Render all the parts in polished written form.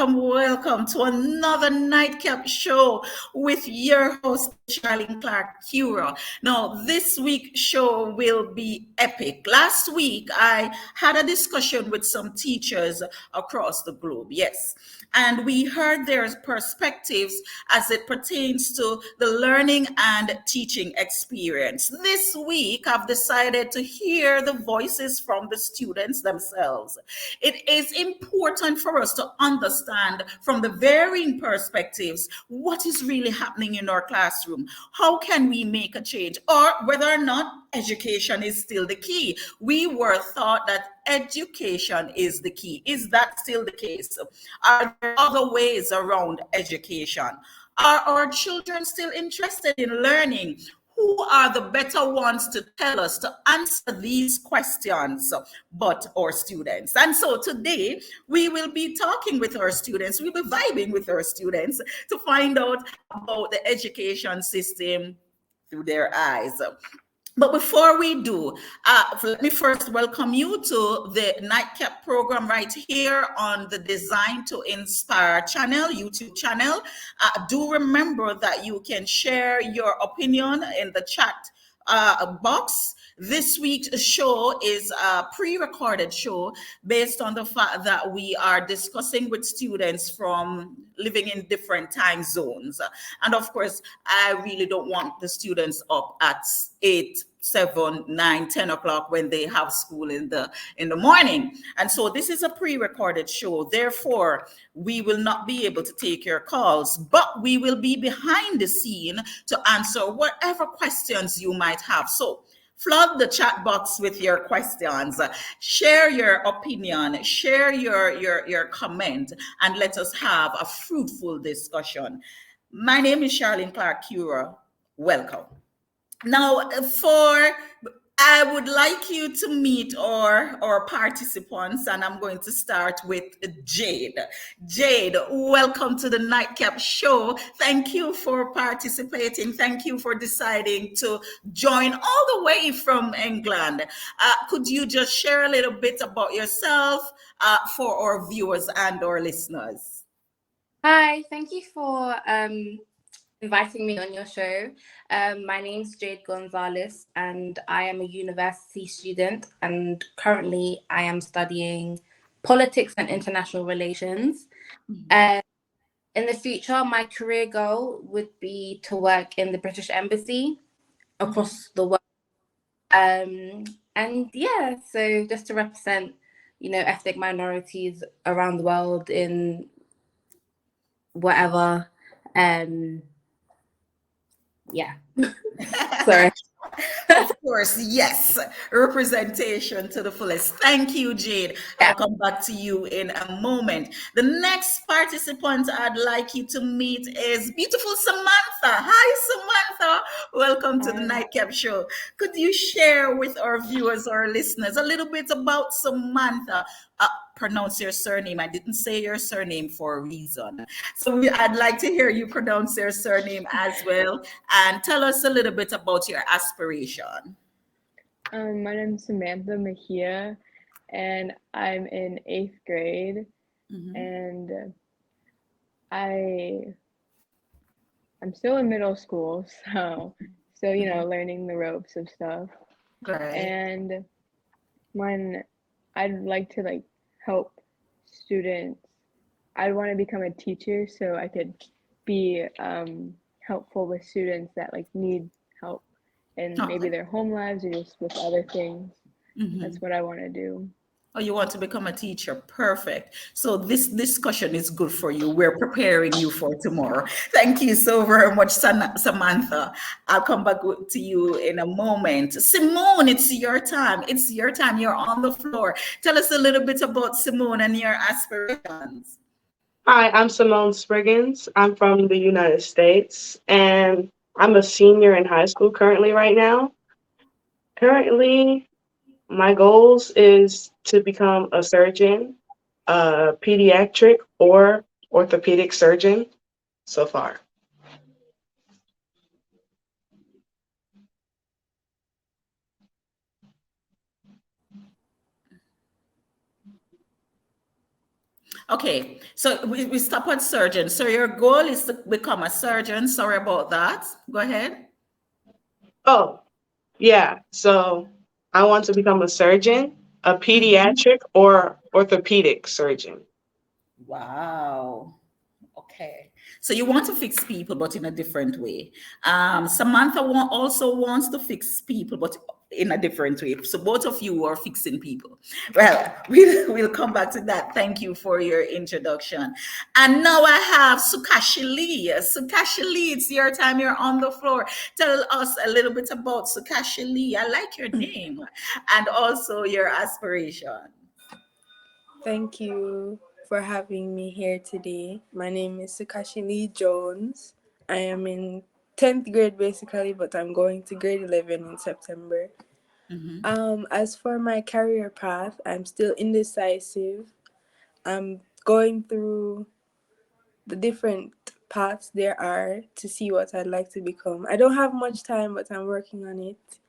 Welcome to another Nightcap show with your host, Charlene Clark Cura. Now, this week's show will be epic. Last week, I had a discussion with some teachers across the globe, yes, and we heard their perspectives as it pertains to the learning and teaching experience. This week, I've decided to hear the voices from the students themselves. It is important for us to understand from the varying perspectives what is really happening in our classroom. How can we make a change? Or whether or not education is still the key. We were taught that education is the key. Is that still the case? Are there other ways around education? Are our children still interested in learning? Who are the better ones to tell us to answer these questions but our students? And so today we will be talking with our students, we'll be vibing with our students to find out about the education system through their eyes. But before we do, let me first welcome you to the Nightcap program right here on the Design to Inspire channel, YouTube channel. Do remember that you can share your opinion in the chat box. This week's show is a pre-recorded show based on the fact that we are discussing with students from living in different time zones. And of course, I really don't want the students up at 8, 7, 9, 10 o'clock when they have school in the morning. And so this is a pre-recorded show. Therefore, we will not be able to take your calls, but we will be behind the scene to answer whatever questions you might have. So flood the chat box with your questions, share your opinion, share your comment, and let us have a fruitful discussion. My name is Charlene Clark Cura. Welcome. Now, I would like you to meet our participants, and I'm going to start with Jade. Jade, welcome to the Nightcap show. Thank you for participating. Thank you for deciding to join all the way from England. Could you just share a little bit about yourself for our viewers and our listeners? Hi, thank you for inviting me on your show. My name's Jade Gonzalez, and I am a university student, and currently I am studying politics and international relations. In the future, my career goal would be to work in the British Embassy across the world. And yeah, so just to represent, ethnic minorities around the world in whatever. Yeah. Sorry. Of course, yes. Representation to the fullest. Thank you, Jade. I'll come back to you in a moment. The next participant I'd like you to meet is beautiful Samantha. Hi, Samantha. Welcome to the Nightcap show. Could you share with our viewers or listeners a little bit about Samantha? Pronounce your surname. I didn't say your surname for a reason. So I'd like to hear you pronounce your surname as well, and tell us a little bit about your aspiration. My name's Samantha Mejia, and I'm in 8th grade, and I'm still in middle school, so learning the ropes of stuff. Right. And when I'd like to help students, I'd want to become a teacher so I could be helpful with students that need help in maybe their home lives or just with other things. That's what I want to do. Oh, you want to become a teacher? Perfect. So this discussion is good for you. We're preparing you for tomorrow. Thank you so very much, Samantha. I'll come back to you in a moment. Simone, it's your time. It's your time. You're on the floor. Tell us a little bit about Simone and your aspirations. Hi, I'm Simone Spriggins. I'm from the United States, and I'm a senior in high school currently right now. Currently, my goals is to become a surgeon, a pediatric or orthopedic surgeon so far. Okay, so we stop at surgeon. So your goal is to become a surgeon. Sorry about that. Go ahead. Oh, yeah. So I want to become a surgeon, a Mhm. pediatric or orthopedic surgeon. Wow. Okay. So you want to fix people, but in a different way. Samantha also wants to fix people, but in a different way. So both of you are fixing people. Well, we'll come back to that. Thank you for your introduction. And now I have Sukashi Lee. Sukashi Lee, it's your time. You're on the floor. Tell us a little bit about Sukashi Lee. I like your name and also your aspiration. Thank you for having me here today. My name is Sukashi Lee Jones. I am in 10th grade basically, but I'm going to grade 11 in September. As for my career path, I'm still indecisive. I'm going through the different paths there are to see what I'd like to become. I don't have much time, but I'm working on it.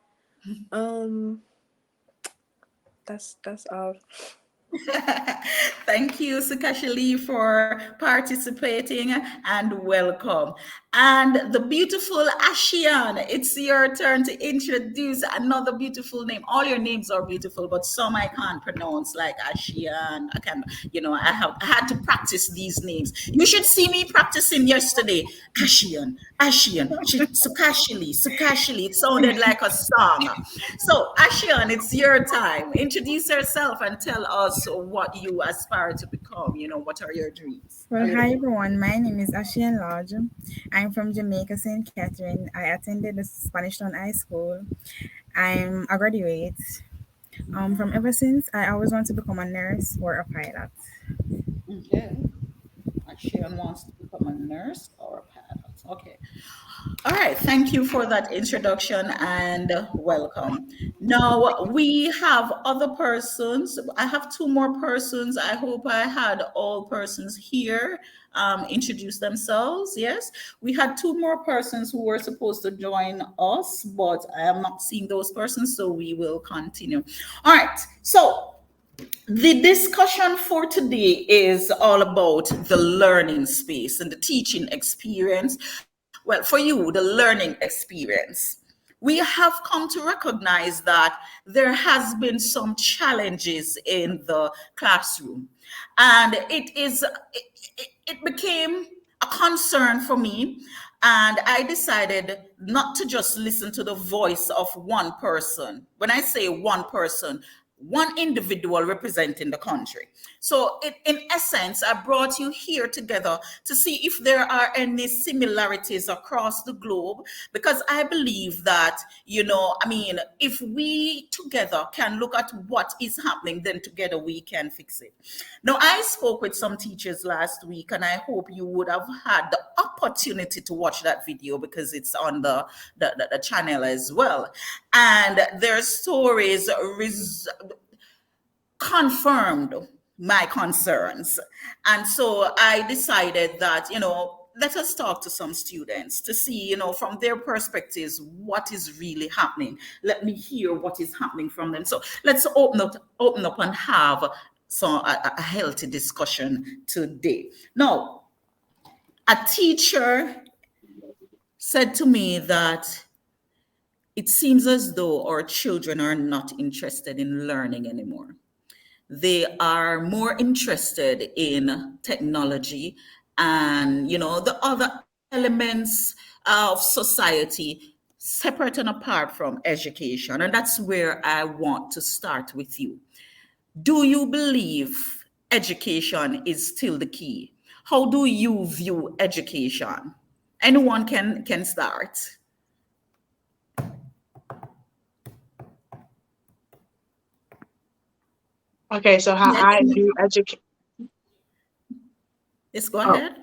Um, that's all. Thank you, Sukashili, for participating and welcome. And the beautiful Ashian, it's your turn to introduce another beautiful name. All your names are beautiful, but some I can't pronounce, like Ashian. I can, I had to practice these names. You should see me practicing yesterday. Ashian, Ashian, Sukashili, Sukashili. It sounded like a song. So, Ashian, it's your time. Introduce yourself and tell us what you aspire to become. What are your dreams? A Well, little hi bit. everyone. My name is Ashian Lodge. I'm from Jamaica, St. Catherine. I attended the Spanish Town High School. I'm a graduate. From ever since, I always want to become a nurse or a pilot. Okay. Ashian wants to become a nurse or a pilot. Okay. All right, thank you for that introduction and welcome. Now we have other persons. I have two more persons. I hope I had all persons here introduce themselves. Yes, we had two more persons who were supposed to join us, but I am not seeing those persons, so we will continue. All right, so the discussion for today is all about the learning space and the teaching experience. Well, for you, the learning experience. We have come to recognize that there has been some challenges in the classroom, and it became a concern for me, and I decided not to just listen to the voice of one person. When I say one person, one individual representing the country. So, in essence, I brought you here together to see if there are any similarities across the globe, because I believe that, if we together can look at what is happening, then together we can fix it. Now, I spoke with some teachers last week, and I hope you would have had the opportunity to watch that video because it's on the channel as well. And their stories confirmed my concerns. And so I decided that, let us talk to some students to see, from their perspectives, what is really happening. Let me hear what is happening from them. So let's open up and have a healthy discussion today. Now, a teacher said to me that it seems as though our children are not interested in learning anymore. They are more interested in technology and, the other elements of society separate and apart from education. And that's where I want to start with you. Do you believe education is still the key? How do you view education? Anyone can start. Okay, so how Yes, I view education. yes, go ahead.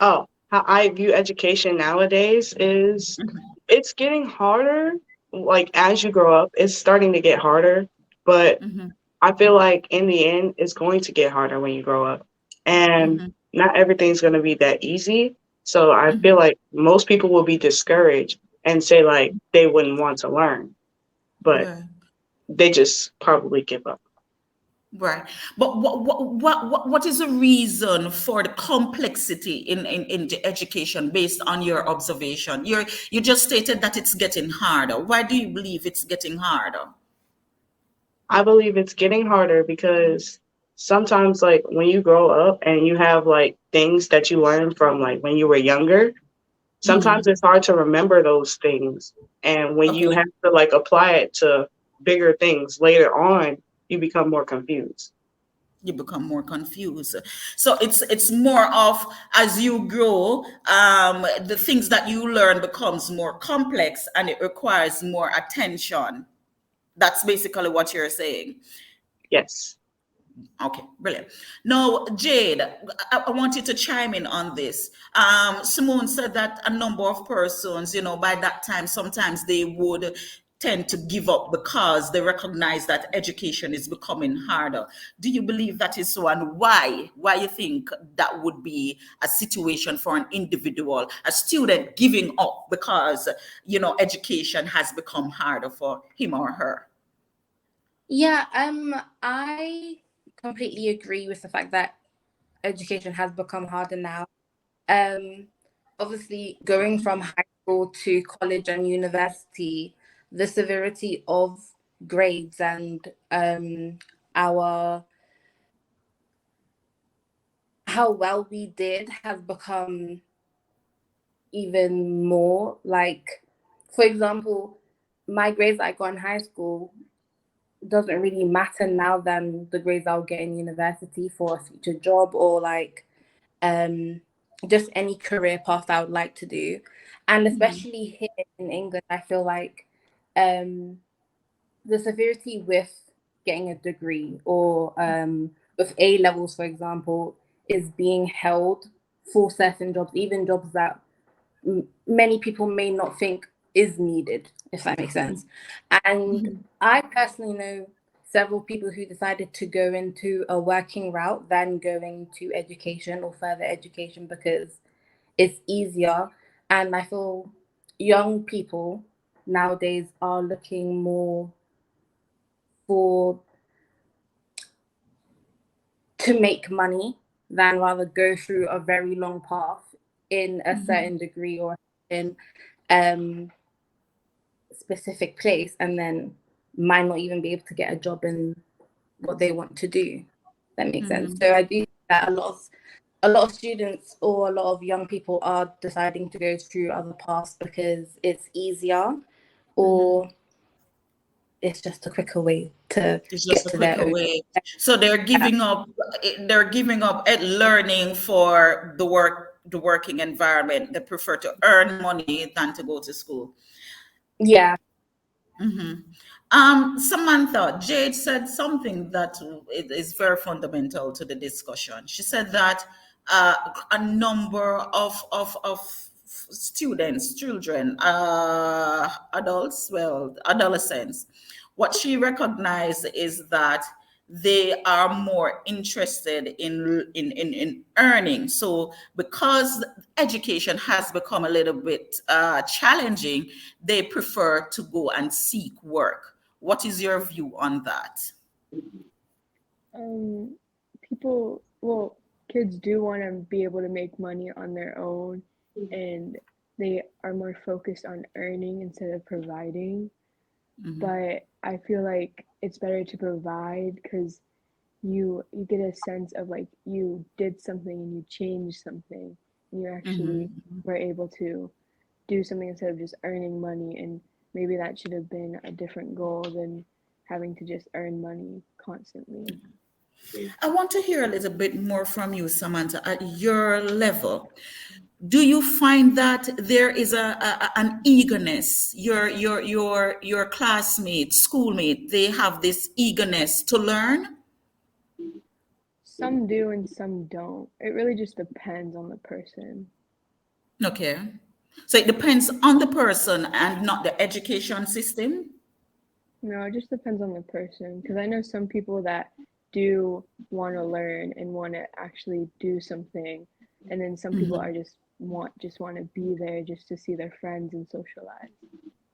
How I view education nowadays is it's getting harder. Like as you grow up, it's starting to get harder. But Mhm, I feel like in the end, it's going to get harder when you grow up. And mhm, not everything's going to be that easy. So I feel mhm. like most people will be discouraged and say like they wouldn't want to learn, but Right. they just probably give up. Right. But what is the reason for the complexity in the education based on your observation? You just stated that it's getting harder. Why do you believe it's getting harder? I believe it's getting harder because sometimes like when you grow up and you have like things that you learn from like when you were younger, sometimes Hmm. it's hard to remember those things. And when you Okay. have to like apply it to bigger things later on, you become more confused. You become more confused. So it's more of as you grow, the things that you learn becomes more complex and it requires more attention. That's basically what you're saying. Yes. Okay, brilliant. Now, Jade, I want you to chime in on this. Simone said that a number of persons, by that time, sometimes they would tend to give up because they recognize that education is becoming harder. Do you believe that is so, and why? Why you think that would be a situation for an individual, a student giving up because education has become harder for him or her? Yeah, I completely agree with the fact that education has become harder now. Um, Obviously, going from high school to college and university, the severity of grades and our how well we did has become even more. Like, for example, my grades I got in high school doesn't really matter now than the grades I'll get in university for a future job or like um, just any career path I would like to do. And especially here in England, I feel like um, the severity with getting a degree or with A levels, for example, is being held for certain jobs, even jobs that many people may not think is needed, if that makes sense. And I personally know several people who decided to go into a working route than going to education or further education because it's easier. And I feel young people nowadays are looking more for to make money than rather go through a very long path in a certain degree or in um specific place and then might not even be able to get a job in what they want to do. That makes sense. So I do think that a lot of students or a lot of young people are deciding to go through other paths because it's easier or it's just a quicker way to It's just get a to their quicker own. way. So they're giving up at learning for the working environment. They prefer to earn money than to go to school. Yeah. Samantha, Jade said something that is very fundamental to the discussion. She said that a number of students, children, adults, well, adolescents, what she recognized is that they are more interested in earning. So because education has become a little bit challenging, they prefer to go and seek work. What is your view on that? Um, people, well, kids do want to be able to make money on their own, and they are more focused on earning instead of providing. But I feel like it's better to provide because you get a sense of like you did something and you changed something, and you actually were able to do something instead of just earning money. And maybe that should have been a different goal than having to just earn money constantly. I want to hear a little bit more from you, Samantha, at your level. Do you find that there is an eagerness? Your classmates, schoolmate, they have this eagerness to learn? Some do and some don't. It really just depends on the person. Okay. So it depends on the person and not the education system? No, it just depends on the person because I know some people that do want to learn and want to actually do something, and then some people are just want to be there just to see their friends and socialize.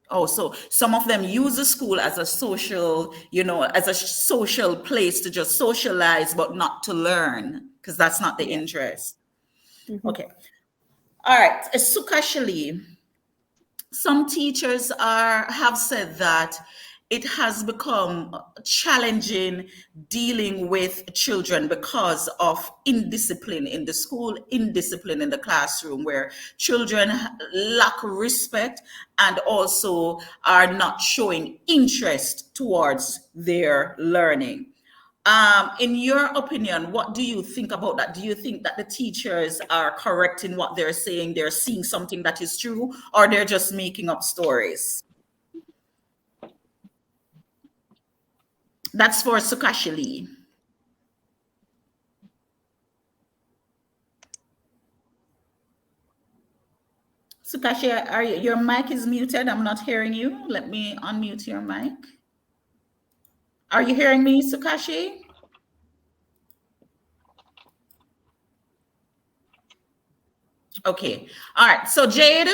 Oh, so some of them use the school as a social, as a social place to just socialize, but not to learn, because that's not the Yeah. interest. Hmm. Okay. All right. Sukashali, some teachers have said that it has become challenging dealing with children because of indiscipline in the school, indiscipline in the classroom, where children lack respect and also are not showing interest towards their learning. In your opinion, what do you think about that? Do you think that the teachers are correct in what they're saying? They're seeing something that is true, or they're just making up stories? That's for Sukashili. Sukashi, your mic is muted. I'm not hearing you. Let me unmute your mic. Are you hearing me, Sukashi? Okay. All right. So Jade,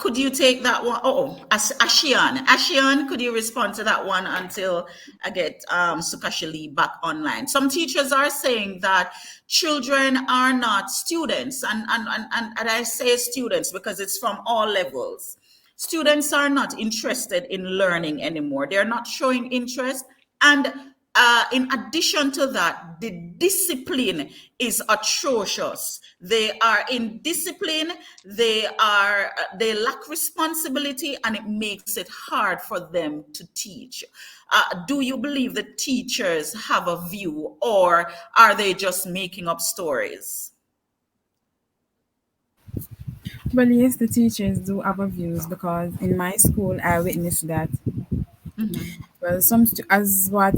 could you take that one? Oh, Ashian. Ashian, could you respond to that one until I get Sukashili back online? Some teachers are saying that children are not students, and I say students because it's from all levels. Students are not interested in learning anymore. They're not showing interest. And in addition to that, the discipline is atrocious. They are indisciplined. They lack responsibility, and it makes it hard for them to teach. Do you believe the teachers have a view, or are they just making up stories? Well, yes, the teachers do have a views because in my school I witnessed that. Well, as what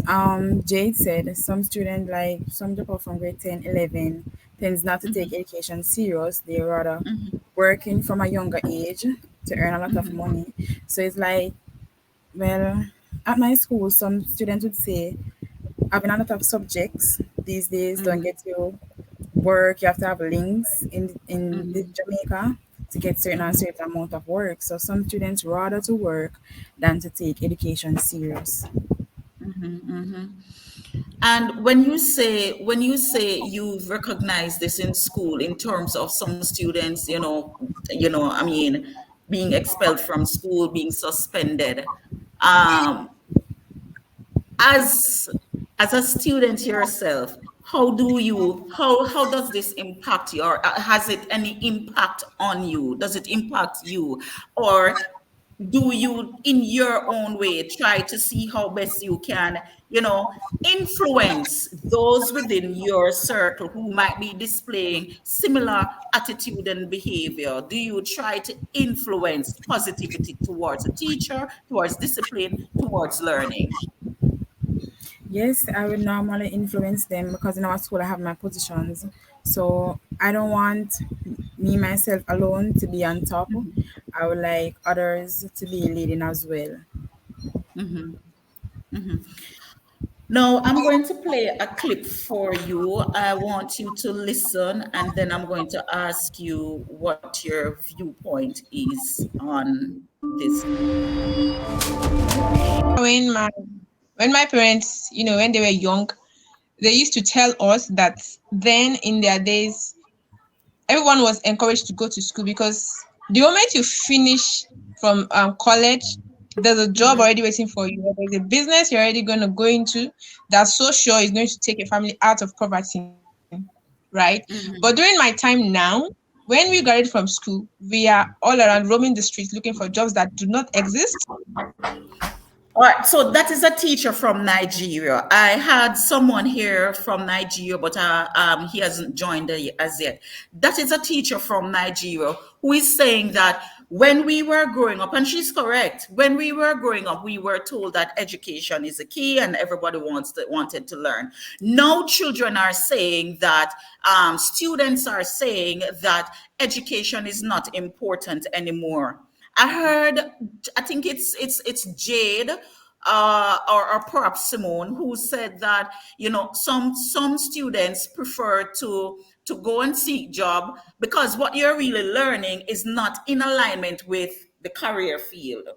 Jade said, some student like some people from grade 10, 11 tends not to take education serious. They rather working from a younger age to earn a lot of money. So it's like, well, at my school, some students would say having a lot of subjects these days don't get you work. You have to have links in the Jamaica to get certain amount of work. So some students rather to work than to take education serious. And when you say you've recognized this in school in terms of some students, I mean, being expelled from school, being suspended, um, as as a student yourself, how does this impact you, or has it any impact on you? Does it impact you, or do you in your own way try to see how best you can influence those within your circle who might be displaying similar attitude and behavior? Do you try to influence positivity towards a teacher, towards discipline, towards learning? Yes, I would normally influence them because in our school I have my positions. So I don't want me myself alone to be on top. I would like others to be leading as well. Now, I'm going to play a clip for you. I want you to listen, and then I'm going to ask you what your viewpoint is on this. When my parents, when they were young, they used to tell us that then in their days, everyone was encouraged to go to school because the moment you finish from college, there's a job already waiting for you. There's a business you're already going to go into that's so sure is going to take your family out of poverty, right? But during my time now, when we graduate from school, we are all around roaming the streets looking for jobs that do not exist. All right, so that is a teacher from Nigeria. I had someone here from Nigeria, but he hasn't joined as yet. That is a teacher from Nigeria who is saying that when we were growing up, and she's correct, when we were growing up, we were told that education is the key and everybody wanted to learn. Now children are saying that, students are saying that education is not important anymore. I heard, I think it's Jade, or perhaps Simone, who said that, some students prefer to go and seek job because what you're really learning is not in alignment with the career field.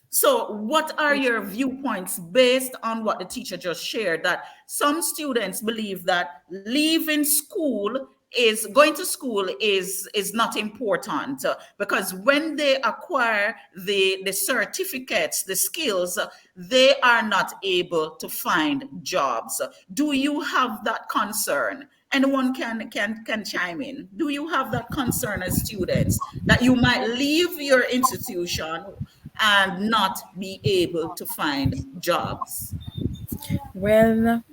So, what are your viewpoints based on what the teacher just shared? That some students believe that leaving school is going to school is not important, because when they acquire the certificates, the skills, they are not able to find jobs. Do you have that concern? Anyone can chime in. Do you have that concern as students that you might leave your institution and not be able to find jobs? Well,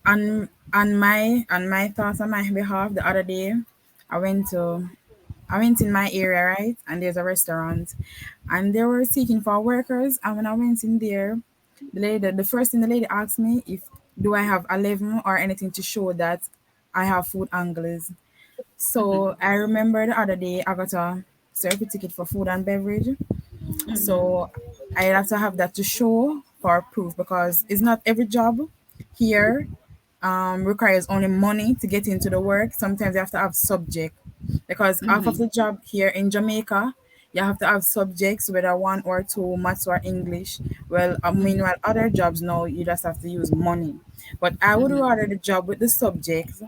on my thoughts on my behalf, the other day, I went to I went in my area, right, and there's a restaurant, and they were seeking for workers. And when I went in there, the first thing the lady asked me if do I have a level or anything to show that I have food anglers. So I remember the other day I got a certificate for food and beverage. So I have to have that to show for proof because it's not every job here requires only money to get into the work. Sometimes you have to have subject because half of the job here in Jamaica, you have to have subjects, whether one or two, maths or English. Well, meanwhile, other jobs now you just have to use money. But I would rather the job with the subjects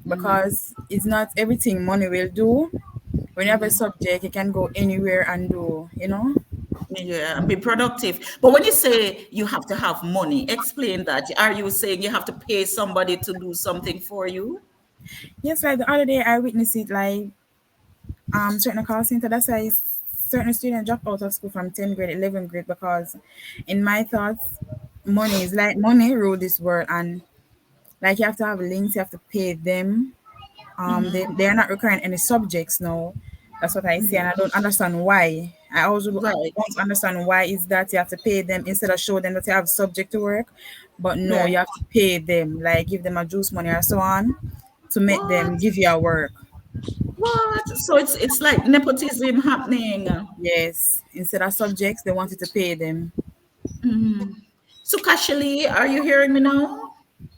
because it's not everything money will do. When you have a subject, you can go anywhere and do. Yeah, and be productive. But when you say you have to have money, explain that. Are you saying you have to pay somebody to do something for you? Yes, like the other day I witnessed it like certain call center. That's why certain students drop out of school from 10th grade, 11th grade because in my thoughts, money is like money rule this world and like you have to have links, you have to pay them. They are not requiring any subjects now. That's what I see, and I don't understand why. I also Right, don't understand why is that you have to pay them instead of show them that you have subject to work, but no, right. you have to pay them, like give them a juice money or so on, to make them What? give you a work. What? So it's like nepotism happening. Yes, instead of subjects, they wanted to pay them. So Kashali, are you hearing me now?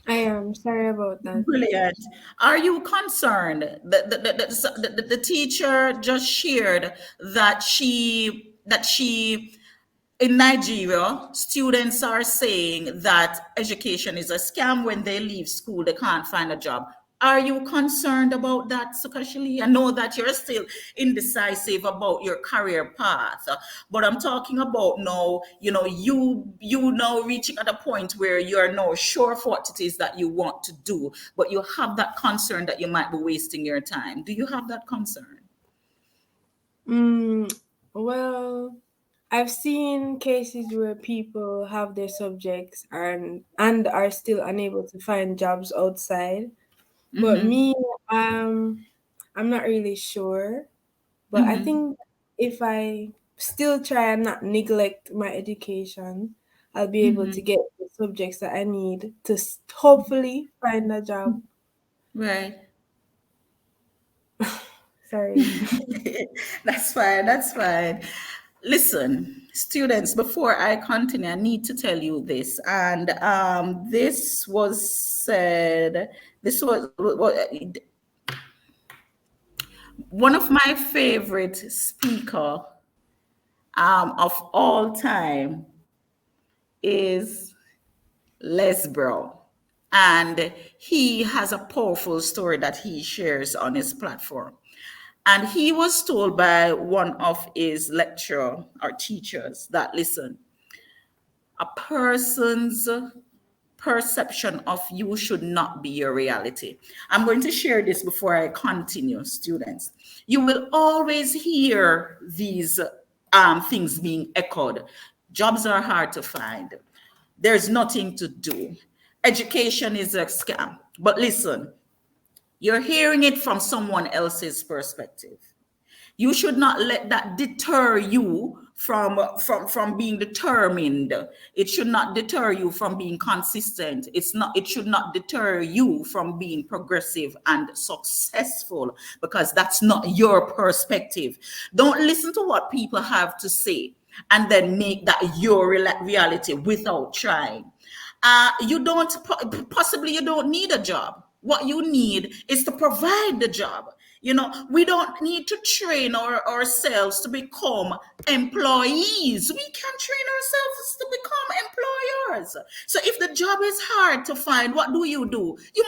I am sorry about that. Brilliant. Are you concerned that the teacher just shared that she in Nigeria, students are saying that education is a scam. When they leave school, they can't find a job. Are you concerned about that, Sukashili? I know that you're still indecisive about your career path, but I'm talking about now, you now reaching at a point where you're now sure of what it is that you want to do, but you have that concern that you might be wasting your time. Do you have that concern? Mm, well, I've seen cases where people have their subjects and are still unable to find jobs outside. But me, I'm not really sure. But I think if I still try and not neglect my education, I'll be able to get the subjects that I need to hopefully find a job. Right. Sorry. That's fine. That's fine. Listen, students, before I continue, I need to tell you this. And this was said, this was one of my favorite speaker of all time is Les Brown. And he has a powerful story that he shares on his platform. And he was told by one of his lecturer or teachers that, listen, a person's perception of you should not be your reality. I'm going to share this before I continue, students. You will always hear these things being echoed. Jobs are hard to find. There's nothing to do. Education is a scam. But listen, you're hearing it from someone else's perspective. You should not let that deter you from being determined. It should not deter you from being consistent. It should not deter you from being progressive and successful, because that's not your perspective. Don't listen to what people have to say and then make that your reality without trying. You don't, possibly you don't need a job. What you need is to provide the job. We don't need to train ourselves to become employees. We can train ourselves to become employers. So if the job is hard to find, what do? You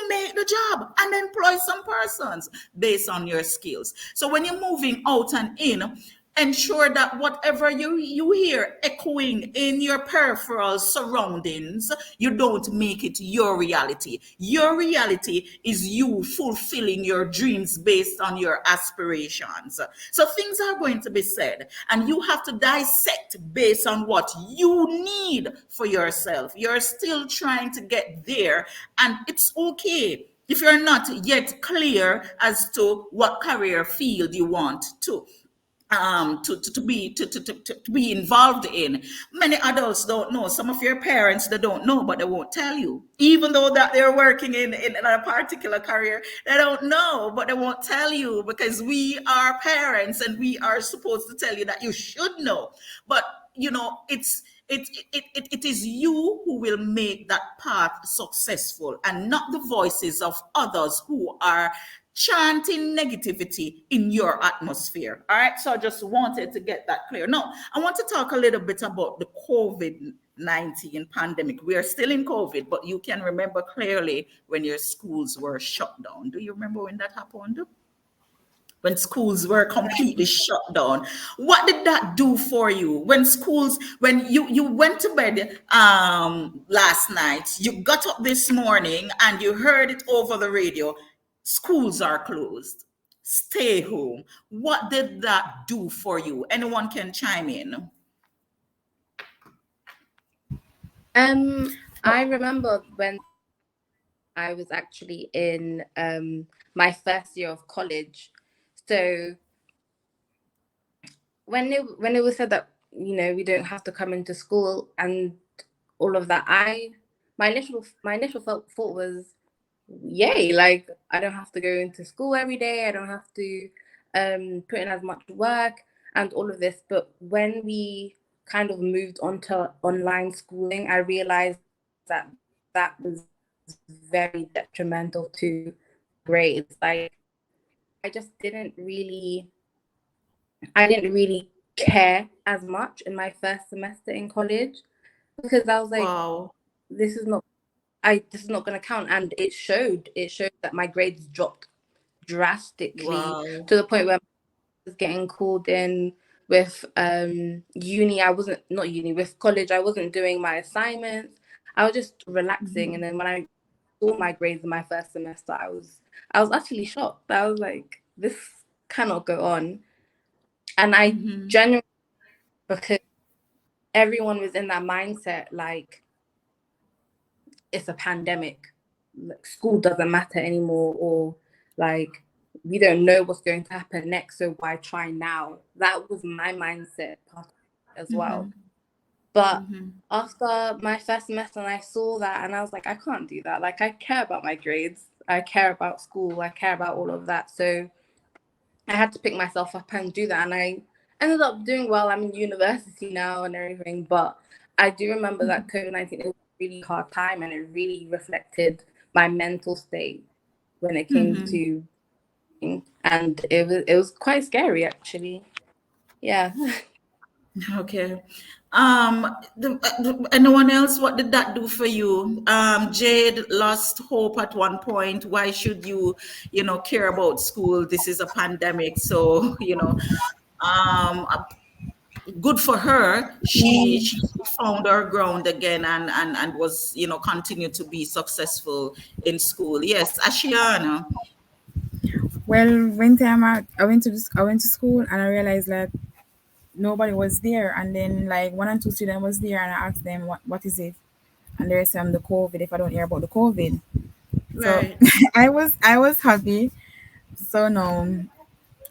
make the job and employ some persons based on your skills. So when you're moving out and in, ensure that whatever you hear echoing in your peripheral surroundings, you don't make it your reality. Your reality is you fulfilling your dreams based on your aspirations. So things are going to be said, and you have to dissect based on what you need for yourself. You're still trying to get there, and it's okay if you're not yet clear as to what career field you want to be involved in. Many adults don't know. Some of your parents, they don't know, but they won't tell you. Even though that they're working in a particular career, they don't know, but they won't tell you, because we are parents and we are supposed to tell you that you should know. But it is you who will make that path successful, and not the voices of others who are chanting negativity in your atmosphere. All right. So I just wanted to get that clear. Now, I want to talk a little bit about the COVID-19 pandemic. We are still in COVID, but you can remember clearly when your schools were shut down. Do you remember when that happened? When schools were completely shut down. What did that do for you? When you went to bed last night, you got up this morning and you heard it over the radio, schools are closed, stay home. What did that do for you? Anyone can chime in. I remember when I was actually in my first year of college. So when it was said that, we don't have to come into school and all of that, my initial thought was, yay, like I don't have to go into school every day. I don't have to put in as much work and all of this. But when we kind of moved on to online schooling, I realized that that was very detrimental to grades. Like I didn't really care as much in my first semester in college, because I was like, Wow. this is not going to count. And it showed that my grades dropped drastically. Wow. To the point where I was getting called in with with college. I wasn't doing my assignments. I was just relaxing. Mm-hmm. And then when I saw my grades in my first semester, I was actually shocked. I was like, this cannot go on. And I genuinely, because everyone was in that mindset, like, it's a pandemic, like, school doesn't matter anymore, or like, we don't know what's going to happen next, so why try now? That was my mindset part as well. But after my first semester, and I saw that, and I was like, I can't do that. Like, I care about my grades, I care about school, I care about all of that. So I had to pick myself up and do that, and I ended up doing well. I'm in university now and everything, but I do remember that COVID-19, it was a really hard time, and it really reflected my mental state when it came to, and it was quite scary, actually. Yeah. Okay. Anyone else? What did that do for you? Jade lost hope at one point. Why should you care about school? This is a pandemic, so good for her. She found her ground again and was continue to be successful in school. Yes, Ashiana. Well, one time I went to school and I realized that nobody was there. And then like one and two students was there, and I asked them what is it, and they said the COVID. If I don't hear about the COVID, so Right. I was happy. So no,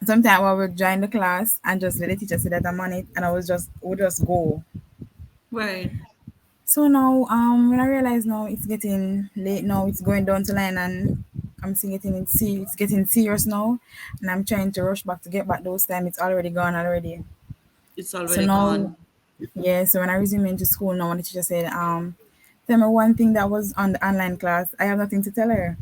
sometimes I would join the class and just let the teacher say that I'm on it, and I was just would just go. Right. So now, when I realize now it's getting late now, it's going down to line, and I'm seeing it's getting serious now, and I'm trying to rush back to get back those time. It's already gone already. It's So already now, gone. yeah. So when I resume into school now, the teacher said, tell me one thing that was on the online class. I have nothing to tell her.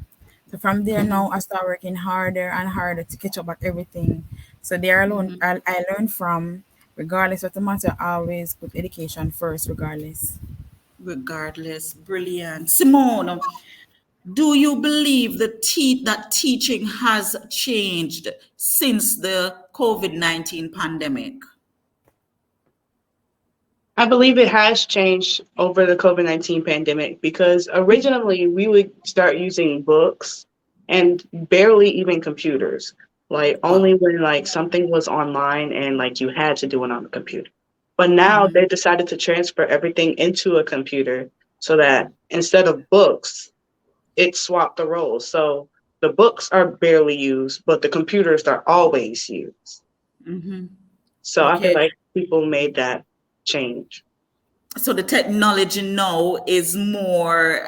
So from there now, I start working harder and harder to catch up at everything. So there alone, Mhm. I learned from, regardless of the matter, always put education first, regardless. Regardless, brilliant. Simone, do you believe that teaching has changed since the COVID-19 pandemic? I believe it has changed over the COVID-19 pandemic because originally we would start using books and barely even computers. Like only Wow. when like something was online and like you had to do it on the computer. But now Mhm. they decided to transfer everything into a computer so that instead of books, it swapped the roles. So the books are barely used, but the computers are always used. Mhm. So I feel Okay. like people made that change. So the technology now is more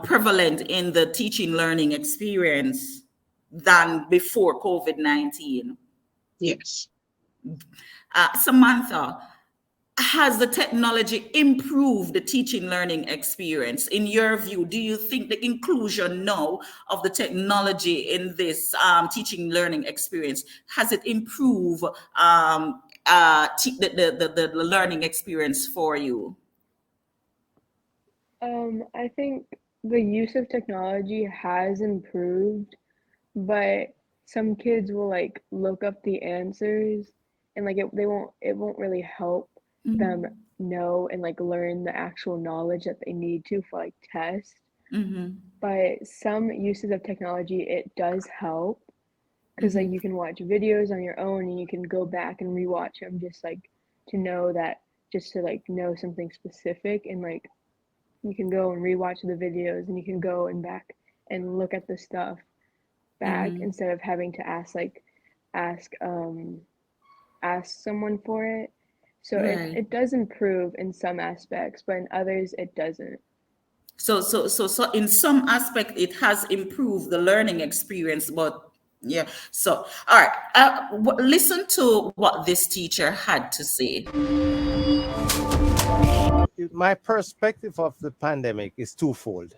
prevalent in the teaching learning experience than before COVID-19. Yes. Samantha, has the technology improved the teaching learning experience? In your view, do you think the inclusion now of the technology in this teaching learning experience, has it improved the learning experience for you? I think the use of technology has improved, but some kids will like look up the answers and like it won't really help them Mm-hmm. know and like learn the actual knowledge that they need to for like tests. Mm-hmm. But some uses of technology it does help because like Mm-hmm. you can watch videos on your own and you can go back and rewatch them just like to know that just to like know something specific and like you can go and rewatch the videos and you can go and back and look at the stuff back Mm-hmm. instead of having to ask ask someone for it. So Right. it does improve in some aspects, but in others it doesn't. So in some aspect it has improved the learning experience, but yeah. So all right, listen to what this teacher had to say. My perspective of the pandemic is twofold.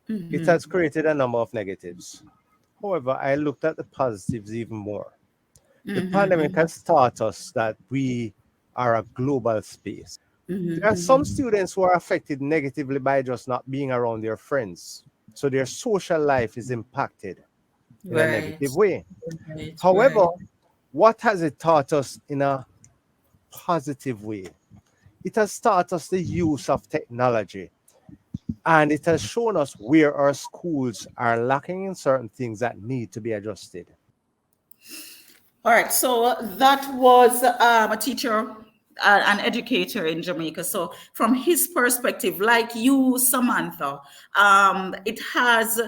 It Mm-hmm. has created a number of negatives. However, I looked at the positives even more. The pandemic Mm-hmm. has taught us that we are a global space. There are some Mm-hmm. students who are affected negatively by just not being around their friends. So their social life is impacted in a Right. negative way. Right. However, Right. what has it taught us in a positive way? It has taught us the use of technology, and it has shown us where our schools are lacking in certain things that need to be adjusted. All right, so that was a teacher, an educator in Jamaica. So, from his perspective, like you, Samantha, it has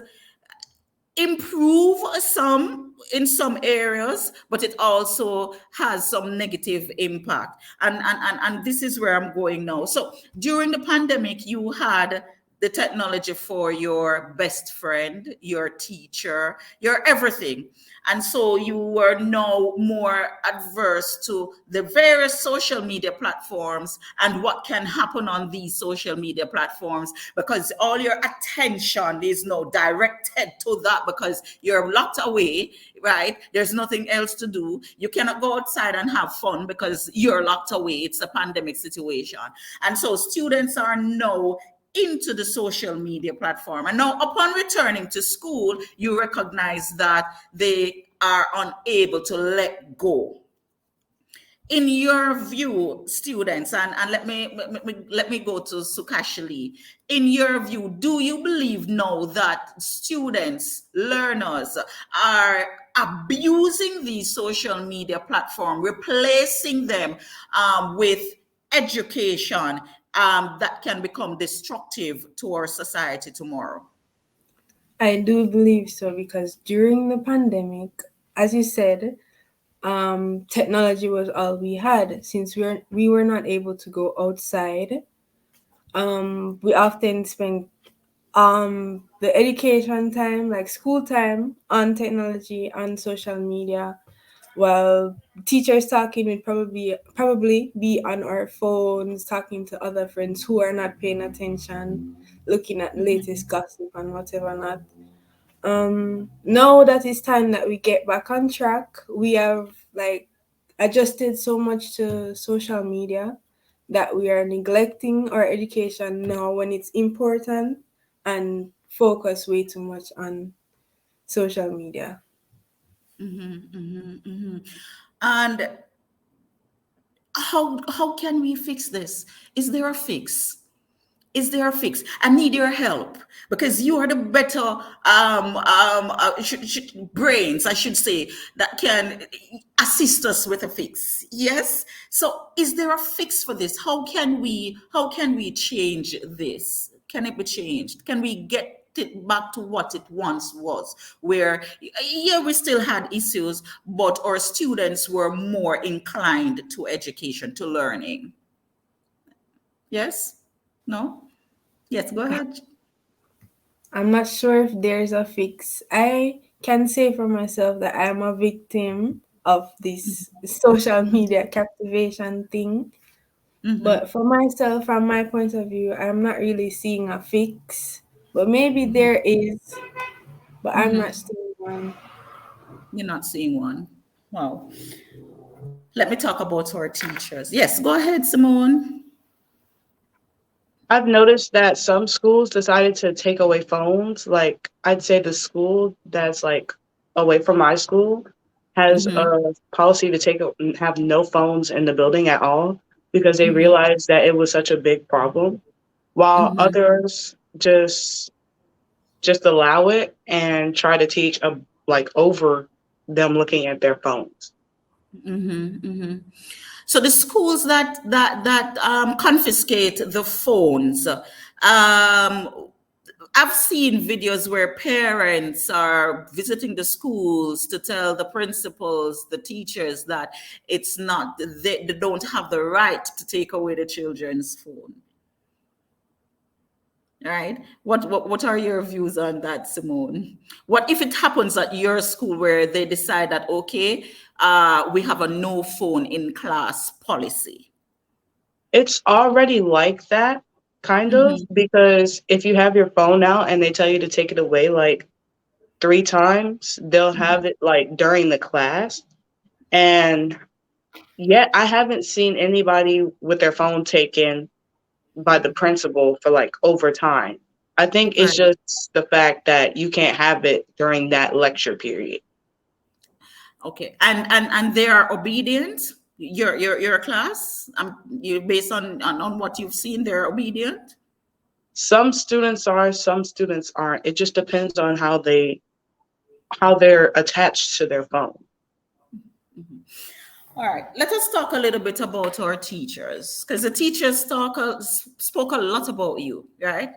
improve some in some areas, but it also has some negative impact. And this is where I'm going now. So during the pandemic, you had the technology for your best friend, your teacher, your everything. And so you were now more adverse to the various social media platforms and what can happen on these social media platforms, because all your attention is now directed to that because you're locked away, right? There's nothing else to do. You cannot go outside and have fun because you're locked away. It's a pandemic situation. And so students are now into the social media platform. And now, upon returning to school, you recognize that they are unable to let go. in your view, students, and let me go to Sukashli. In your view, do you believe now that students, learners are abusing the social media platform, replacing them with education that can become destructive to our society tomorrow? I do believe so, because during the pandemic, as you said, technology was all we had. Since we were not able to go outside, we often spent the education time, like school time, on technology, on social media, while teachers talking would probably be on our phones, talking to other friends who are not paying attention, looking at the latest gossip and whatever not. Now that it's time that we get back on track, we have like adjusted so much to social media that we are neglecting our education now when it's important, and focus way too much on social media. And how can we fix this? Is there a fix? Is there a fix? I need your help because you are the better brains, I should say, that can assist us with a fix. Yes. So, is there a fix for this? How can we change this? Can it be changed? Can we get it back to what it once was, where yeah, we still had issues, but our students were more inclined to education, to learning? Yes. No. Yes, go ahead. I'm not sure if there's a fix. I can say for myself that I'm a victim of this social media captivation thing. Mm-hmm. But for myself, from my point of view, I'm not really seeing a fix. But maybe there is, but I'm not Mm-hmm. seeing one. You're not seeing one. Wow. Let me talk about our teachers. Yes, go ahead, Simone. I've noticed that some schools decided to take away phones. Like, I'd say the school that's like away from my school has Mm-hmm. a policy to have no phones in the building at all because they Mm-hmm. realized that it was such a big problem, while Mm-hmm. others just allow it and try to teach like over them looking at their phones. Mm-hmm. Mm-hmm. So the schools that confiscate the phones, I've seen videos where parents are visiting the schools to tell the principals, the teachers, that it's not, they don't have the right to take away the children's phone. Right? What are your views on that, Simone? What if it happens at your school where they decide that okay, we have a no phone in class policy? It's already like that, kind of, Mm-hmm. because if you have your phone out and they tell you to take it away like 3 times, they'll have it like during the class. And yet I haven't seen anybody with their phone taken by the principal for like over time. I think it's Right. just the fact that you can't have it during that lecture period. Okay. And they are obedient. Your class. You based on what you've seen, they're obedient. Some students are, some students aren't. It just depends on how they're attached to their phone. All right, let us talk a little bit about our teachers, because the teachers spoke a lot about you, right?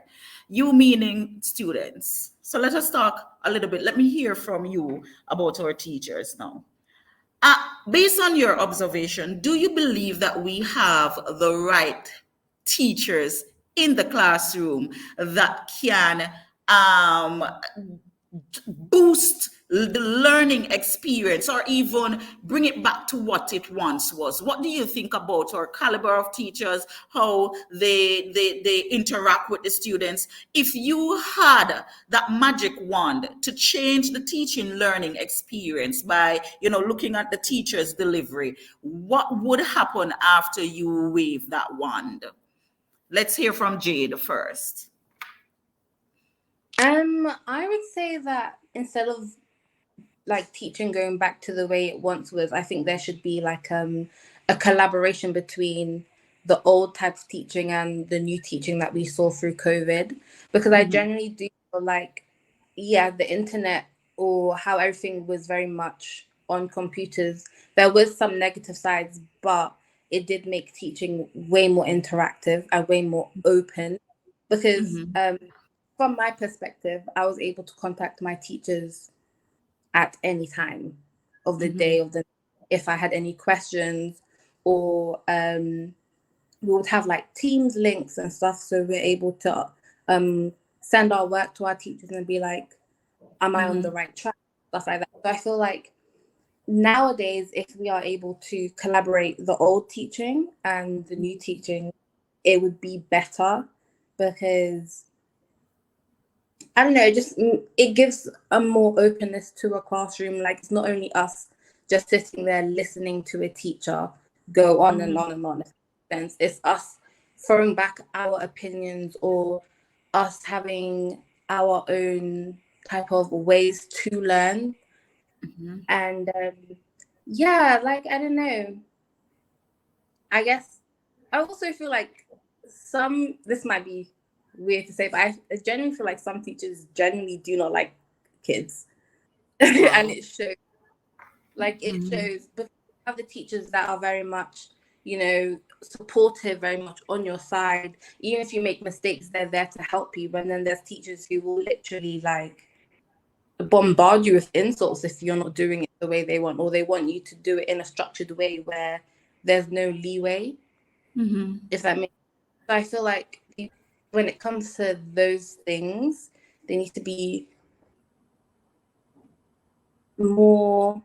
You meaning students. So let us talk a little bit. Let me hear from you about our teachers now. Uh, Based on your observation, do you believe that we have the right teachers in the classroom that can um, boost the learning experience or even bring it back to what it once was? What do you think about our caliber of teachers, how they interact with the students? If you had that magic wand to change the teaching learning experience by looking at the teacher's delivery, what would happen after you wave that wand? Let's hear from Jade first. I would say that instead of like teaching going back to the way it once was, I think there should be like a collaboration between the old type of teaching and the new teaching that we saw through COVID. Because I generally do feel like, yeah, the internet or how everything was very much on computers, there was some negative sides, but it did make teaching way more interactive and way more open. Because from my perspective, I was able to contact my teachers at any time of the day, of the if I had any questions, or we would have like Teams links and stuff, so we're able to send our work to our teachers and be like, am I on the right track, stuff like that. So I feel like nowadays, if we are able to collaborate the old teaching and the new teaching, it would be better, because I don't know, it gives a more openness to a classroom. Like, it's not only us just sitting there listening to a teacher go on and on and on. It's us throwing back our opinions, or us having our own type of ways to learn. And yeah, like, I don't know. I guess I also feel like this might be weird to say, but I genuinely feel like some teachers genuinely do not like kids. And it shows. Like, it shows. But you have the teachers that are very much, supportive, very much on your side. Even if you make mistakes, they're there to help you. But then there's teachers who will literally like bombard you with insults if you're not doing it the way they want, or they want you to do it in a structured way where there's no leeway. If that makes sense. So I feel like when it comes to those things, they need to be more,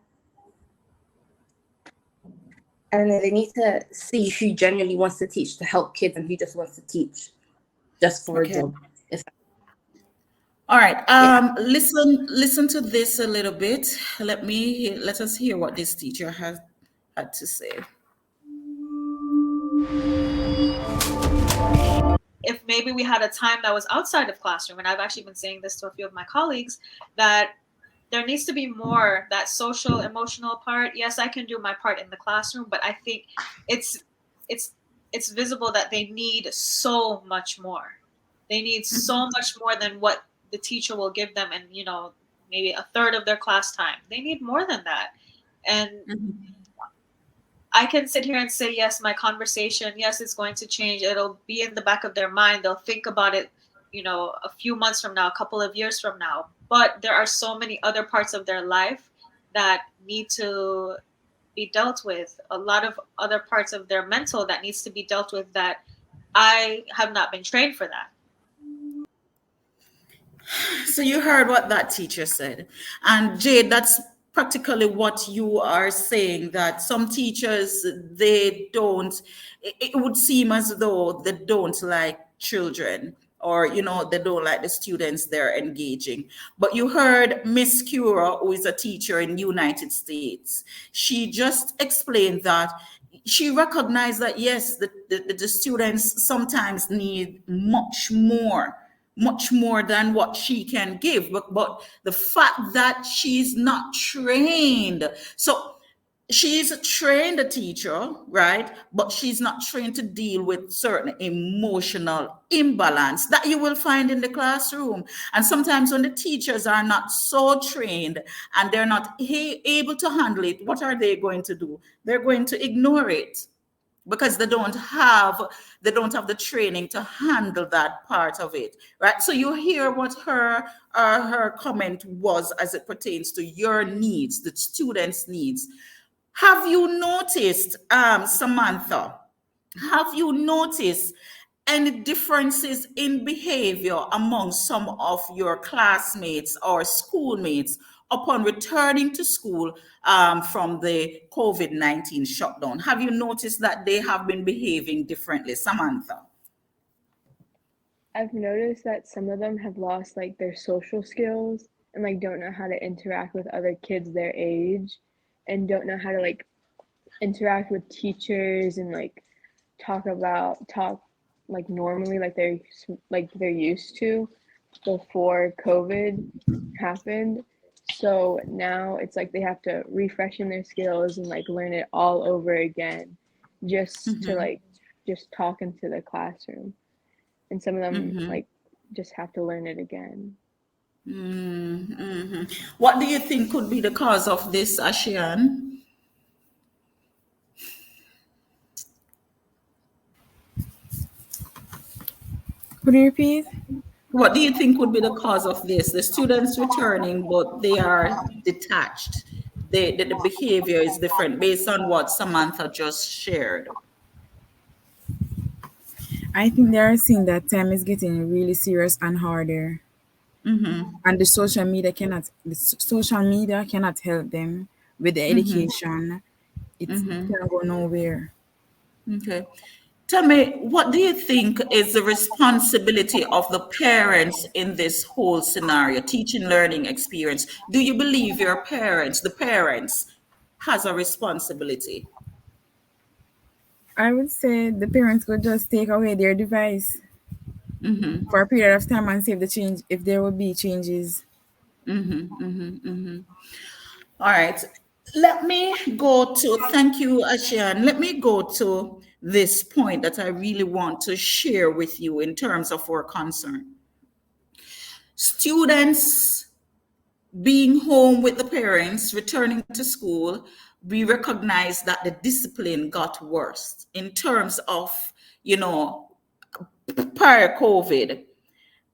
I don't know, they need to see who genuinely wants to teach to help kids and who just wants to teach just for a job. All right. Listen to this a little bit. Let us hear what this teacher had to say. If maybe we had a time that was outside of classroom, and I've actually been saying this to a few of my colleagues, that there needs to be more that social emotional part. Yes, I can do my part in the classroom, but I think it's visible that they need so much more. They need so much more than what the teacher will give them, and maybe a third of their class time. They need more than that. And I can sit here and say, yes, my conversation, yes, it's going to change. It'll be in the back of their mind. They'll think about it, a few months from now, a couple of years from now. But there are so many other parts of their life that need to be dealt with. A lot of other parts of their mental that needs to be dealt with, that I have not been trained for that. So you heard what that teacher said. And Jade, that's practically what you are saying, that some teachers, they don't, it would seem as though they don't like children, or they don't like the students they're engaging. But you heard Miss Cura, who is a teacher in the United States. She just explained that she recognized that yes, the students sometimes need much more than what she can give, but the fact that she's not trained, so she's a trained teacher, right? But she's not trained to deal with certain emotional imbalance that you will find in the classroom. And sometimes when the teachers are not so trained and they're not able to handle it, what are they going to do? They're going to ignore it, because they don't have the training to handle that part of it, right? So you hear what her comment was as it pertains to your needs, the students' needs. Have you noticed, Samantha, have you noticed any differences in behavior among some of your classmates or schoolmates upon returning to school from the COVID-19 shutdown? Have you noticed that they have been behaving differently, Samantha? I've noticed that some of them have lost like their social skills and like don't know how to interact with other kids their age, and don't know how to like interact with teachers and like talk like normally like they're used to before COVID happened. So now it's like they have to refreshen their skills and like learn it all over again. just to like just talk into the classroom, and some of them like just have to learn it again. What do you think could be the cause of this, Ashian? Could you repeat? What do you think would be the cause of this? The students returning, but they are detached. The behavior is different based on what Samantha just shared. I think they are seeing that time is getting really serious and harder, and the social media cannot help them with the education. It can go nowhere. Okay. Tell me, what do you think is the responsibility of the parents in this whole scenario, teaching learning experience? Do you believe your parents, the parents, has a responsibility? I would say the parents could just take away their device for a period of time and see if the change, if there will be changes. All right. Let me go to, thank you, Ashian. Let me go to this point that I really want to share with you in terms of our concern. Students being home with the parents, returning to school, we recognize that the discipline got worse in terms of, prior COVID.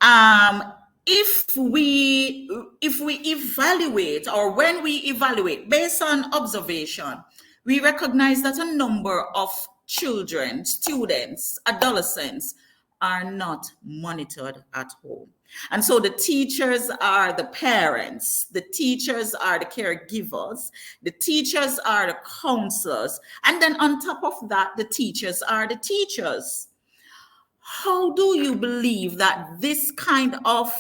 Um, if we evaluate, or when we evaluate based on observation, we recognize that a number of children, students, adolescents are not monitored at home. And so the teachers are the parents, the teachers are the caregivers, the teachers are the counselors, and then on top of that, the teachers are the teachers. How do you believe that this kind of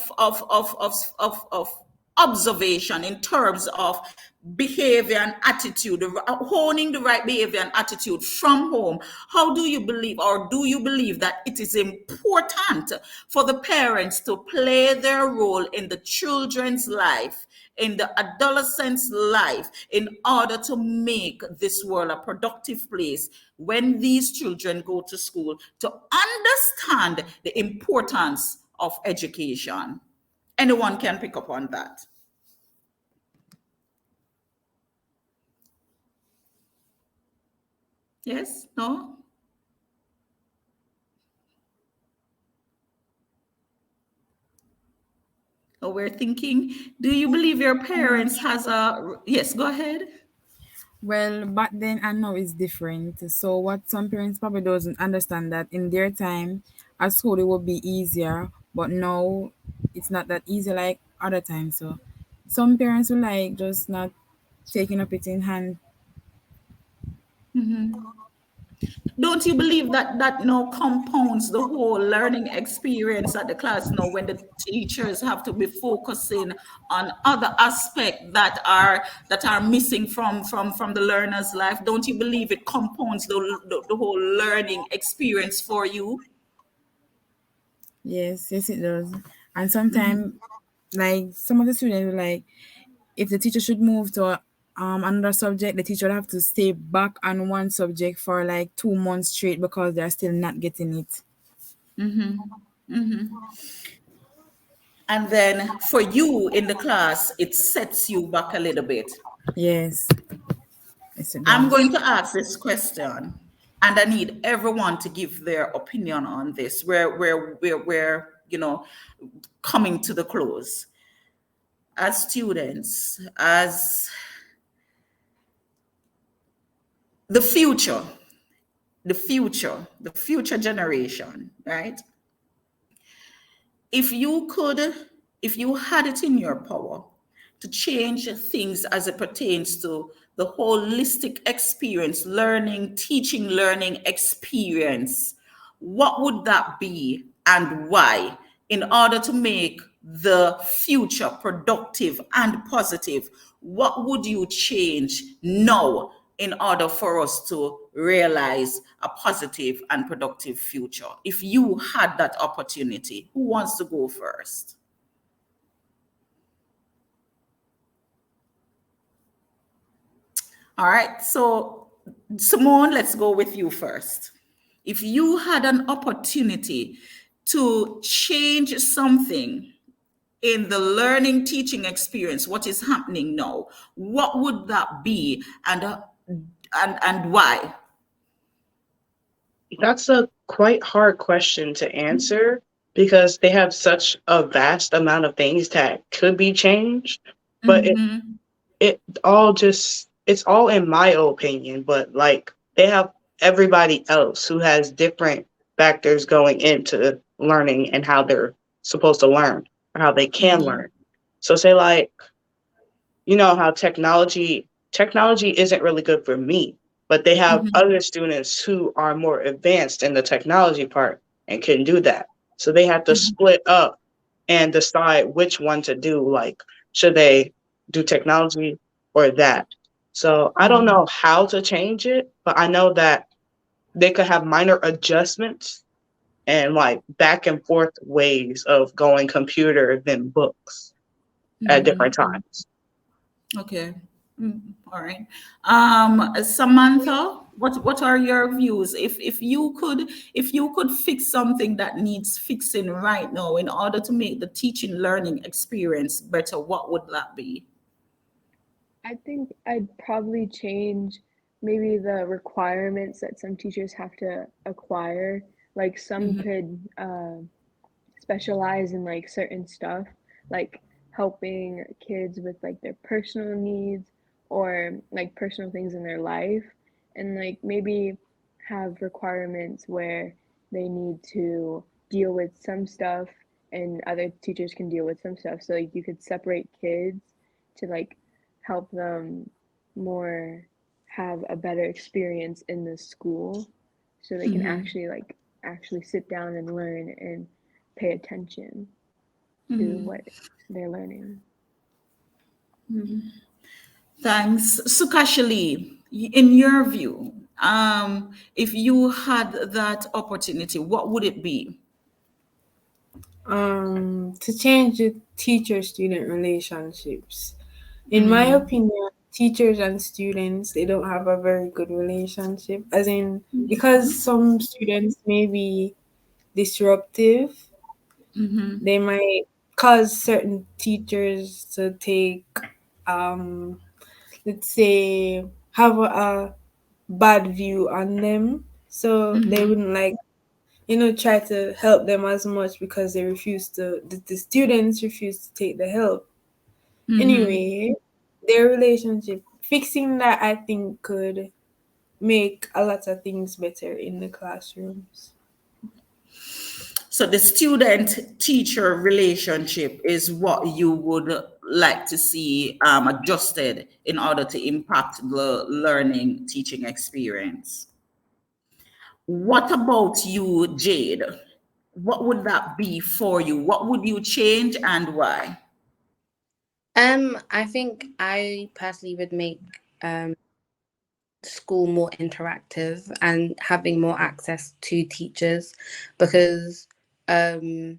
observation in terms of behavior and attitude, honing the right behavior and attitude from home, how do you believe, or do you believe that it is important for the parents to play their role in the children's life, in the adolescent's life, in order to make this world a productive place when these children go to school, to understand the importance of education? Anyone can pick up on that. Yes? No? So we're thinking, do you believe your parents has a, yes, go ahead. Well, back then and now is different. So what some parents probably doesn't understand that in their time at school it would be easier, but now it's not that easy like other times. So some parents will like just not taking up it in hand. Don't you believe that compounds the whole learning experience at the class when the teachers have to be focusing on other aspects that are missing from the learner's life? Don't you believe it compounds the whole learning experience for you? Yes, it does. And sometimes like some of the students will like if the teacher should move to another subject, the teacher will have to stay back on one subject for like 2 months straight because they're still not getting it. And then for you in the class, it sets you back a little bit. Yes. Yes, it I'm does. going to ask this question, and I need everyone to give their opinion on this. We're coming to the close. As students, as the future, the future generation, right? If you had it in your power to change things as it pertains to the holistic experience, teaching learning experience, what would that be and why, in order to make the future productive and positive? What would you change now in order for us to realize a positive and productive future? If you had that opportunity, who wants to go first? All right, so Simone, let's go with you first. If you had an opportunity to change something in the learning teaching experience, what is happening now, what would that be, and why? That's a quite hard question to answer because they have such a vast amount of things that could be changed. But Mm-hmm. it all just it's all in my opinion, but like they have everybody else who has different factors going into learning and how they're supposed to learn or how they can Mm-hmm. learn. So say like, you know how technology isn't really good for me, but they have Mm-hmm. other students who are more advanced in the technology part and can do that. So they have to split up and decide which one to do. Like, should they do technology or that? So I don't Mm-hmm. know how to change it, but I know that they could have minor adjustments and like back and forth ways of going computer than books at different Mm-hmm. times. Okay. All right. Samantha, what are your views? If you could fix something that needs fixing right now in order to make the teaching learning experience better, what would that be? I think I'd probably change maybe the requirements that some teachers have to acquire. Like some Mm-hmm. could specialize in like certain stuff, like helping kids with like their personal needs or like personal things in their life, and like maybe have requirements where they need to deal with some stuff and other teachers can deal with some stuff. So like you could separate kids to like help them more have a better experience in the school so they can Mm-hmm. actually sit down and learn and pay attention to Mm-hmm. what they're learning. Thanks. Sukashali, in your view, if you had that opportunity, what would it be? To change the teacher-student relationships. In my Mm-hmm. opinion, teachers and students they don't have a very good relationship. As in, because some students may be disruptive, Mm-hmm. they might cause certain teachers to take, um, let's say, have a bad view on them. So they Mm-hmm. wouldn't like try to help them as much because the students refuse to take the help. Mm-hmm. Anyway, their relationship, fixing that I think could make a lot of things better in the classrooms. So the student-teacher relationship is what you would like to see adjusted in order to impact the learning teaching experience. What about you, Jade? What would that be for you? What would you change and why? I think I personally would make um school more interactive and having more access to teachers, because um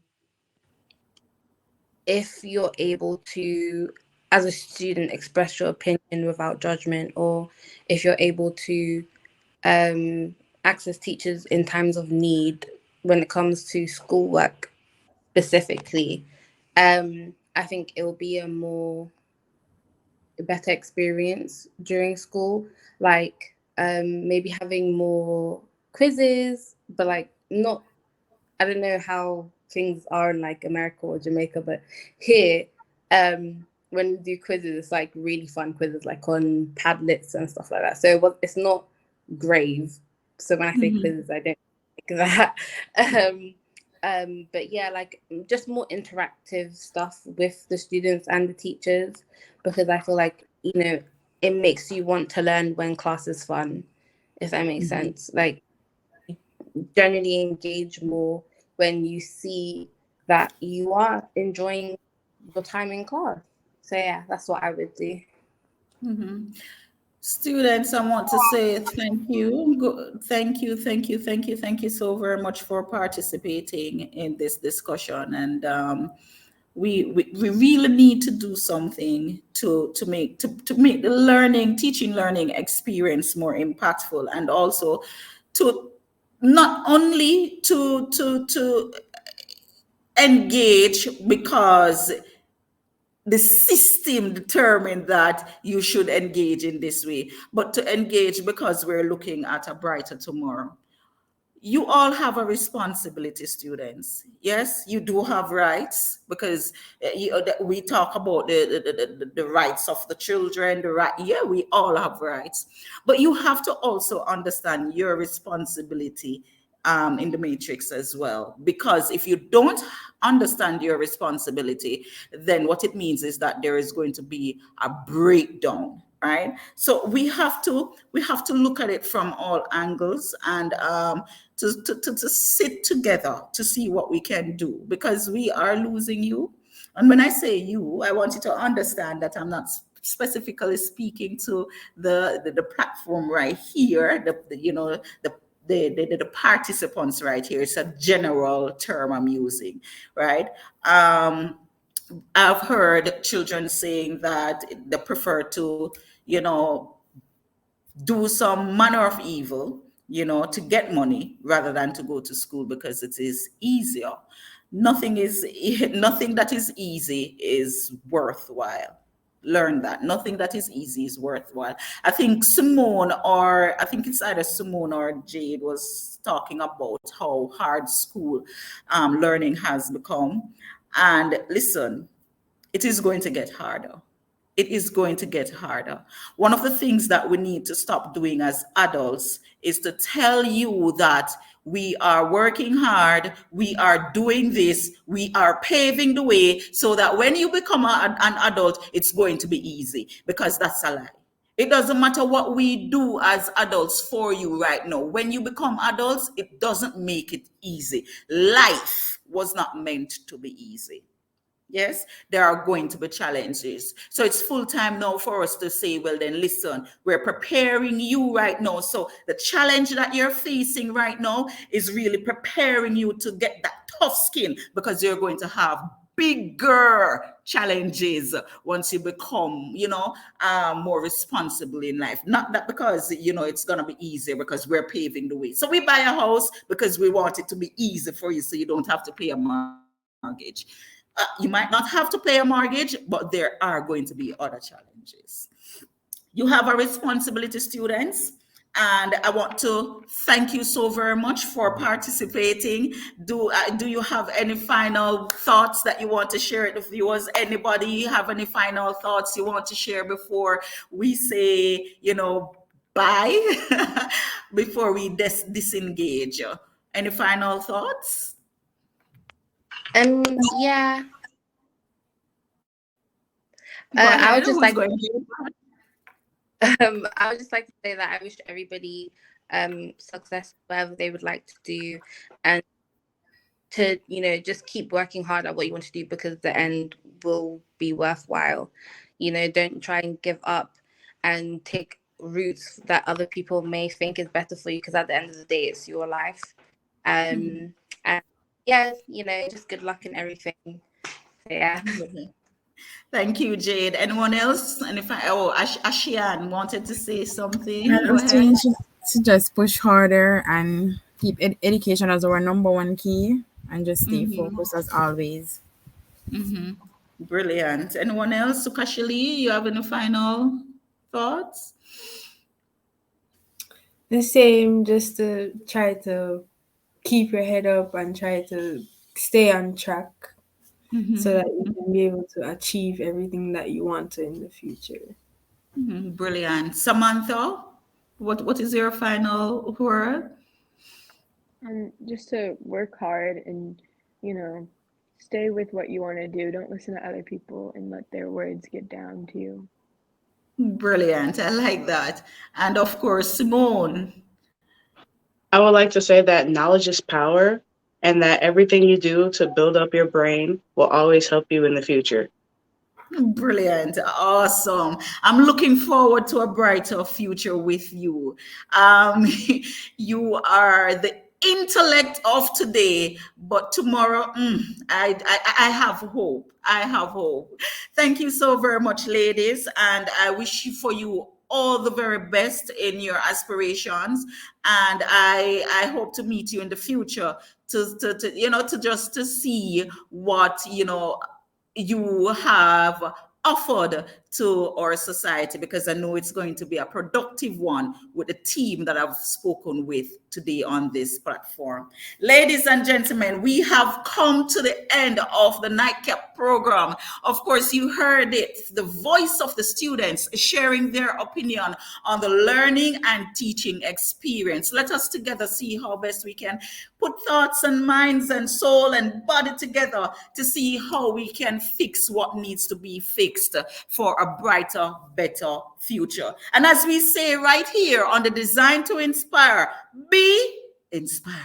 if you're able to, as a student, express your opinion without judgment, or if you're able to um access teachers in times of need when it comes to schoolwork specifically, I think it will be a better experience during school. Like maybe having more quizzes, but like not, I don't know how things are in like America or Jamaica, but here, when we do quizzes, it's like really fun quizzes, like on Padlets and stuff like that. So it's not grave. So when I say Mhm. quizzes, I don't like that. um, but yeah, like just more interactive stuff with the students and the teachers, because I feel like it makes you want to learn when class is fun, if that makes Mhm. sense. Like generally engage more when you see that you are enjoying your time in class. So yeah, that's what I would do. Mhm. Students, I want to say thank you. Thank you, thank you, thank you, thank you so very much for participating in this discussion. And we really need to do something to make the teaching learning experience more impactful, and also to not only to engage because the system determined that you should engage in this way, but to engage because we're looking at a brighter tomorrow. You all have a responsibility, students. Yes, you do have rights, because we talk about the rights of the children, the right. Yeah, we all have rights, but you have to also understand your responsibility in the matrix as well. Because if you don't understand your responsibility, then what it means is that there is going to be a breakdown, right? So we have to look at it from all angles, and to sit together to see what we can do, because we are losing you. And when I say you, I want you to understand that I'm not specifically speaking to the platform right here, the participants right here. It's a general term I'm using, right? I've heard children saying that they prefer to, do some manner of evil, to get money rather than to go to school because it is easier. Nothing is nothing that is easy is worthwhile. Learn that. Nothing that is easy is worthwhile. I think I think it's either Simone or Jade was talking about how hard school learning has become. And listen, it is going to get harder. It is going to get harder. One of the things that we need to stop doing as adults is to tell you that we are working hard, we are doing this, we are paving the way so that when you become an adult, it's going to be easy, because that's a lie. It doesn't matter what we do as adults for you right now. When you become adults, it doesn't make it easy. Life was not meant to be easy. Yes, there are going to be challenges. So it's full time now for us to say, well, then listen, we're preparing you right now. So the challenge that you're facing right now is really preparing you to get that tough skin, because you're going to have bigger challenges once you become, more responsible in life. Not that because, it's going to be easier because we're paving the way. So we buy a house because we want it to be easy for you so you don't have to pay a mortgage. You might not have to pay a mortgage, but there are going to be other challenges. You have a responsibility, students, and I want to thank you so very much for participating. Do you have any final thoughts that you want to share with the viewers? Anybody have any final thoughts you want to share before we say, bye, before we disengage? Any final thoughts? Yeah. Go ahead. I would just Who's like going to? I would just like to say that I wish everybody success whatever they would like to do, and to just keep working hard at what you want to do, because the end will be worthwhile. Don't try and give up and take routes that other people may think is better for you, because at the end of the day it's your life. And yeah, just good luck in everything. So, yeah. Thank you, Jade. Anyone else? And if Ashian wanted to say something. And Go ahead. to just push harder and keep education as our number one key, and just stay focused as always. Brilliant. Anyone else? Sukashili, you have any final thoughts? The same, just to try to keep your head up and try to stay on track, so that you can be able to achieve everything that you want to in the future. Brilliant. Samantha, what is your final word? Just to work hard and, stay with what you want to do. Don't listen to other people and let their words get down to you. Brilliant. I like that. And of course, Simone. I would like to say that knowledge is power, and that everything you do to build up your brain will always help you in the future. Brilliant. Awesome. I'm looking forward to a brighter future with you. You are the intellect of today, but tomorrow, I have hope. I have hope. Thank you so very much, ladies, and I wish you for you all the very best in your aspirations. And I hope to meet you in the future to to just to see what you have offered to our society, because I know it's going to be a productive one with the team that I've spoken with today on this platform. Ladies and gentlemen, we have come to the end of the Nightcap program. Of course, you heard it, the voice of the students sharing their opinion on the learning and teaching experience. Let us together see how best we can put thoughts and minds and soul and body together to see how we can fix what needs to be fixed for a brighter, better future. And as we say right here on the Design to Inspire, be inspired.